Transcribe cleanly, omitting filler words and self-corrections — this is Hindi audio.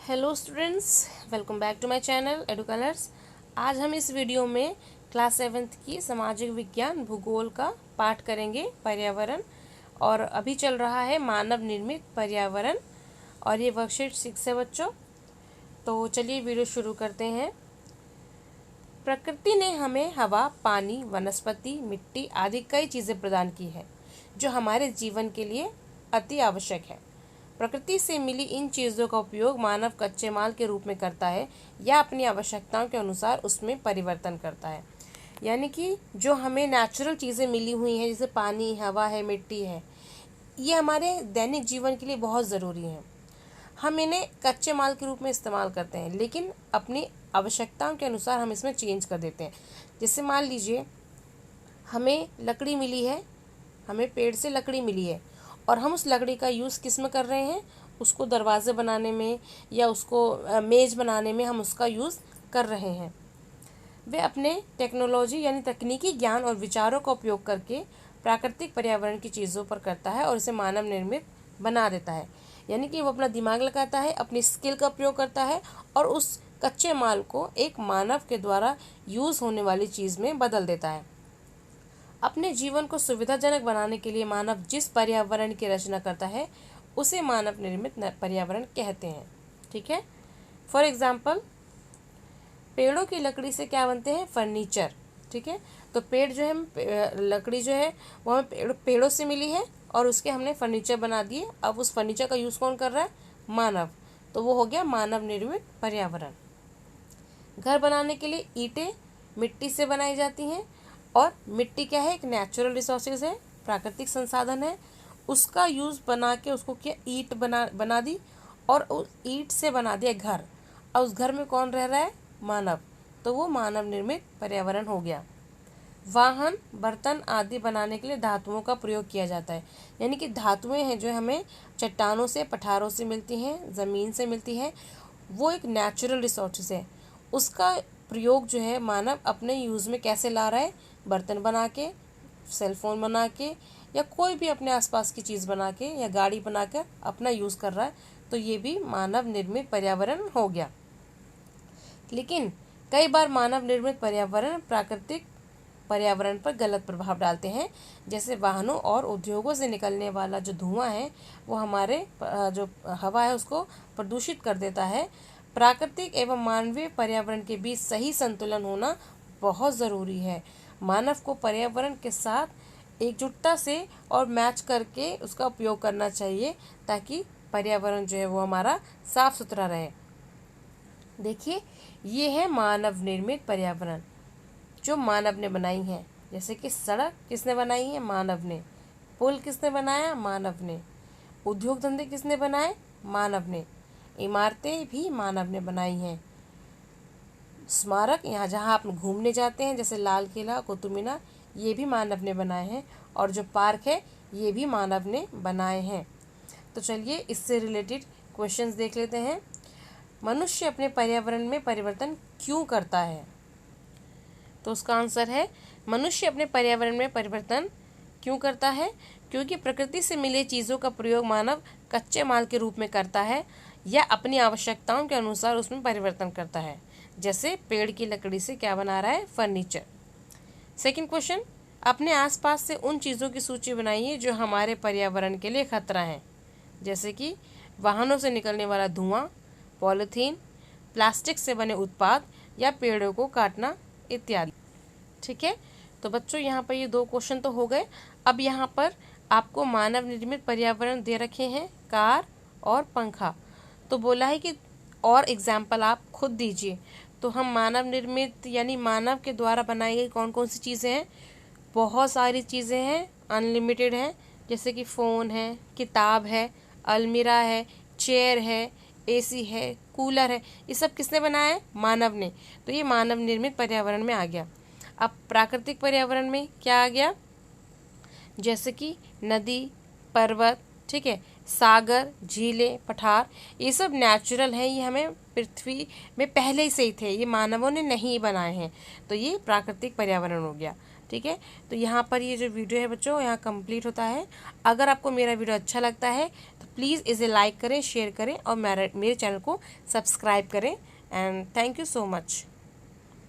Hello students, welcome back to my channel Edu Colors. आज हम इस वीडियो में क्लास 7th की सामाजिक विज्ञान भूगोल का पाठ करेंगे, पर्यावरण। और अभी चल रहा है मानव निर्मित पर्यावरण और ये वर्कशीट 6 है बच्चों। तो चलिए वीडियो शुरू करते हैं। प्रकृति ने हमें हवा, पानी, वनस्पति, मिट्टी आदि कई चीज़ें प्रदान की है जो हमारे जीवन के लिए अति आवश्यक है। प्रकृति से मिली इन चीज़ों का उपयोग मानव कच्चे माल के रूप में करता है या अपनी आवश्यकताओं के अनुसार उसमें परिवर्तन करता है। यानी कि जो हमें नेचुरल चीज़ें मिली हुई हैं, जैसे पानी, हवा है, मिट्टी है, ये हमारे दैनिक जीवन के लिए बहुत ज़रूरी है। हम इन्हें कच्चे माल के रूप में इस्तेमाल करते हैं, लेकिन अपनी आवश्यकताओं के अनुसार हम इसमें चेंज कर देते हैं। जैसे मान लीजिए हमें लकड़ी मिली है, हमें पेड़ से लकड़ी मिली है और हम उस लकड़ी का यूज़ किस में कर रहे हैं, उसको दरवाजे बनाने में या उसको मेज़ बनाने में हम उसका यूज़ कर रहे हैं। वे अपने टेक्नोलॉजी यानी तकनीकी ज्ञान और विचारों का उपयोग करके प्राकृतिक पर्यावरण की चीज़ों पर करता है और इसे मानव निर्मित बना देता है। यानी कि वो अपना दिमाग लगाता है, अपनी स्किल का प्रयोग करता है और उस कच्चे माल को एक मानव के द्वारा यूज़ होने वाली चीज़ में बदल देता है। अपने जीवन को सुविधाजनक बनाने के लिए मानव जिस पर्यावरण की रचना करता है उसे मानव निर्मित पर्यावरण कहते हैं। ठीक है। फॉर एग्जाम्पल, पेड़ों की लकड़ी से क्या बनते हैं, फर्नीचर। ठीक है। तो पेड़ जो है, लकड़ी जो है वो हमें पेड़ों से मिली है और उसके हमने फर्नीचर बना दिए। अब उस फर्नीचर का यूज़ कौन कर रहा है, मानव। तो वो हो गया मानव निर्मित पर्यावरण। घर बनाने के लिए ईंटें मिट्टी से बनाई जाती हैं और मिट्टी क्या है, एक नेचुरल रिसोर्सेज है, प्राकृतिक संसाधन है। उसका यूज़ बना के उसको क्या, ईंट बना दी और उस ईंट से बना दिया घर। और उस घर में कौन रह रहा है, मानव। तो वो मानव निर्मित पर्यावरण हो गया। वाहन, बर्तन आदि बनाने के लिए धातुओं का प्रयोग किया जाता है। यानी कि धातुएं हैं जो हमें चट्टानों से, पठारों से मिलती हैं, ज़मीन से मिलती है। वो एक नेचुरल रिसोर्सेज है। उसका प्रयोग जो है मानव अपने यूज़ में कैसे ला रहा है, बर्तन बना के, सेलफोन बना के, या कोई भी अपने आसपास की चीज़ बना के या गाड़ी बना कर अपना यूज़ कर रहा है। तो ये भी मानव निर्मित पर्यावरण हो गया। लेकिन कई बार मानव निर्मित पर्यावरण प्राकृतिक पर्यावरण पर गलत प्रभाव डालते हैं। जैसे वाहनों और उद्योगों से निकलने वाला जो धुआं है वो हमारे जो हवा है उसको प्रदूषित कर देता है। प्राकृतिक एवं मानवीय पर्यावरण के बीच सही संतुलन होना बहुत ज़रूरी है। मानव को पर्यावरण के साथ एकजुटता से और मैच करके उसका उपयोग करना चाहिए ताकि पर्यावरण जो है वो हमारा साफ सुथरा रहे। देखिए, ये है मानव निर्मित पर्यावरण जो मानव ने बनाई है। जैसे कि सड़क किसने बनाई है, मानव ने। पुल किसने बनाया, मानव ने। उद्योग धंधे किसने बनाए, मानव ने। इमारतें भी मानव ने बनाई हैं। स्मारक, यहाँ जहाँ आप घूमने जाते हैं, जैसे लाल किला, कुतुब मीनार, ये भी मानव ने बनाए हैं। और जो पार्क है ये भी मानव ने बनाए हैं। तो चलिए इससे रिलेटेड क्वेश्चंस देख लेते हैं। मनुष्य अपने पर्यावरण में परिवर्तन क्यों करता है? तो उसका आंसर है, मनुष्य अपने पर्यावरण में परिवर्तन क्यों करता है? क्योंकि प्रकृति से मिले चीज़ों का प्रयोग मानव कच्चे माल के रूप में करता है या अपनी आवश्यकताओं के अनुसार उसमें परिवर्तन करता है। जैसे पेड़ की लकड़ी से क्या बना रहा है, फर्नीचर। सेकंड क्वेश्चन, अपने आसपास से उन चीज़ों की सूची बनाइए जो हमारे पर्यावरण के लिए खतरा है। जैसे कि वाहनों से निकलने वाला धुआं, पॉलीथीन, प्लास्टिक से बने उत्पाद या पेड़ों को काटना इत्यादि। ठीक है। तो बच्चों यहाँ पर ये 2 क्वेश्चन तो हो गए। अब यहाँ पर आपको मानव निर्मित पर्यावरण दे रखे हैं, कार और पंखा। तो बोला है कि और एग्जाम्पल आप खुद दीजिए। तो हम मानव निर्मित यानी मानव के द्वारा बनाई गई कौन कौन सी चीज़ें हैं, बहुत सारी चीज़ें हैं, अनलिमिटेड हैं। जैसे कि फ़ोन है, किताब है, अलमीरा है, चेयर है, एसी है, कूलर है। ये सब किसने बनाया है, मानव ने। तो ये मानव निर्मित पर्यावरण में आ गया। अब प्राकृतिक पर्यावरण में क्या आ गया, जैसे कि नदी, पर्वत, ठीक है, सागर, झीलें, पठार, ये सब नेचुरल हैं। ये हमें पृथ्वी में पहले से ही थे, ये मानवों ने नहीं बनाए हैं। तो ये प्राकृतिक पर्यावरण हो गया। ठीक है। तो यहाँ पर ये जो वीडियो है बच्चों यहाँ कंप्लीट होता है। अगर आपको मेरा वीडियो अच्छा लगता है तो प्लीज़ इसे लाइक करें, शेयर करें और मेरे चैनल को सब्सक्राइब करें। And thank you so much.